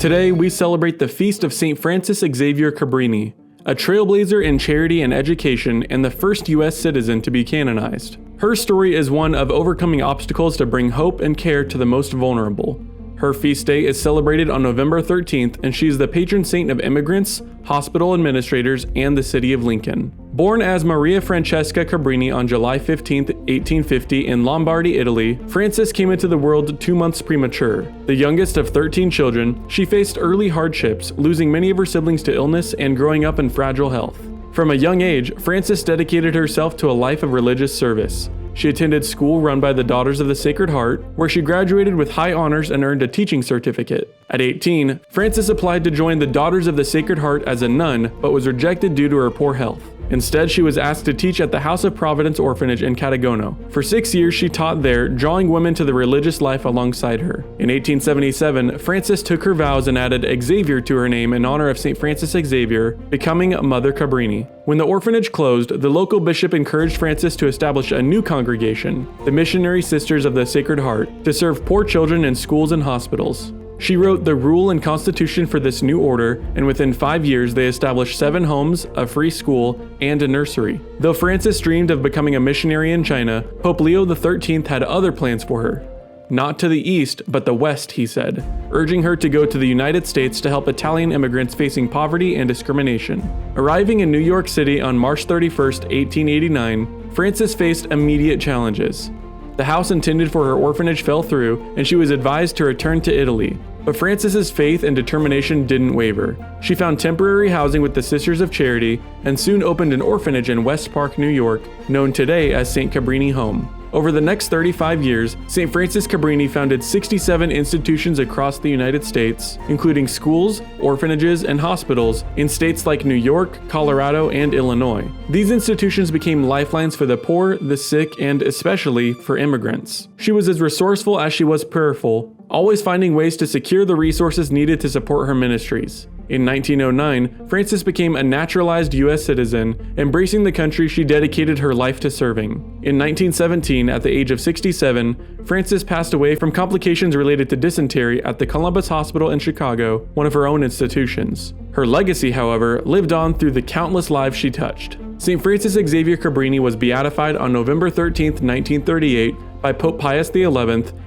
Today, we celebrate the feast of St. Francis Xavier Cabrini, a trailblazer in charity and education and the first U.S. citizen to be canonized. Her story is one of overcoming obstacles to bring hope and care to the most vulnerable. Her feast day is celebrated on November 13th, and she is the patron saint of immigrants, hospital administrators, and the city of Lincoln. Born as Maria Francesca Cabrini on July 15, 1850 in Lombardy, Italy, Frances came into the world 2 months premature. The youngest of 13 children, she faced early hardships, losing many of her siblings to illness and growing up in fragile health. From a young age, Frances dedicated herself to a life of religious service. She attended school run by the Daughters of the Sacred Heart, where she graduated with high honors and earned a teaching certificate. At 18, Frances applied to join the Daughters of the Sacred Heart as a nun, but was rejected due to her poor health. Instead, she was asked to teach at the House of Providence orphanage in Catagono. For 6 years, she taught there, drawing women to the religious life alongside her. In 1877, Frances took her vows and added Xavier to her name in honor of St. Francis Xavier, becoming Mother Cabrini. When the orphanage closed, the local bishop encouraged Frances to establish a new congregation, the Missionary Sisters of the Sacred Heart, to serve poor children in schools and hospitals. She wrote the rule and constitution for this new order, and within 5 years they established 7 homes, a free school, and a nursery. Though Frances dreamed of becoming a missionary in China, Pope Leo XIII had other plans for her. Not to the east, but the west, he said, urging her to go to the United States to help Italian immigrants facing poverty and discrimination. Arriving in New York City on March 31, 1889, Frances faced immediate challenges. The house intended for her orphanage fell through, and she was advised to return to Italy. But Frances's faith and determination didn't waver. She found temporary housing with the Sisters of Charity and soon opened an orphanage in West Park, New York, known today as St. Cabrini Home. Over the next 35 years, St. Francis Cabrini founded 67 institutions across the United States, including schools, orphanages, and hospitals in states like New York, Colorado, and Illinois. These institutions became lifelines for the poor, the sick, and especially for immigrants. She was as resourceful as she was prayerful, always finding ways to secure the resources needed to support her ministries. In 1909, Frances became a naturalized U.S. citizen, embracing the country she dedicated her life to serving. In 1917, at the age of 67, Frances passed away from complications related to dysentery at the Columbus Hospital in Chicago, one of her own institutions. Her legacy, however, lived on through the countless lives she touched. St. Francis Xavier Cabrini was beatified on November 13, 1938, by Pope Pius XI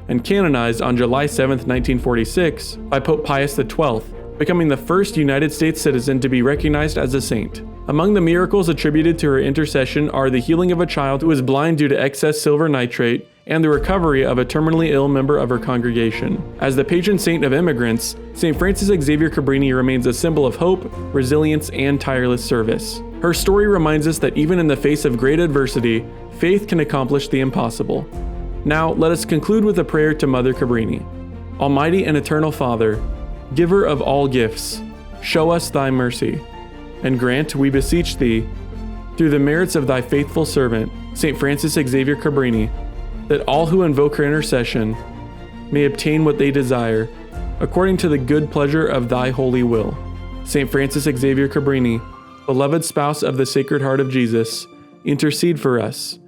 and canonized on July 7, 1946, by Pope Pius XII, becoming the first United States citizen to be recognized as a saint. Among the miracles attributed to her intercession are the healing of a child who was blind due to excess silver nitrate and the recovery of a terminally ill member of her congregation. As the patron saint of immigrants, St. Francis Xavier Cabrini remains a symbol of hope, resilience, and tireless service. Her story reminds us that even in the face of great adversity, faith can accomplish the impossible. Now, let us conclude with a prayer to Mother Cabrini. Almighty and eternal Father, Giver of all gifts, show us thy mercy, and grant, we beseech thee, through the merits of thy faithful servant, St. Francis Xavier Cabrini, that all who invoke her intercession may obtain what they desire, according to the good pleasure of thy holy will. St. Francis Xavier Cabrini, beloved spouse of the Sacred Heart of Jesus, intercede for us,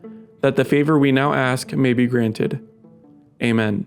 that the favor we now ask may be granted. Amen.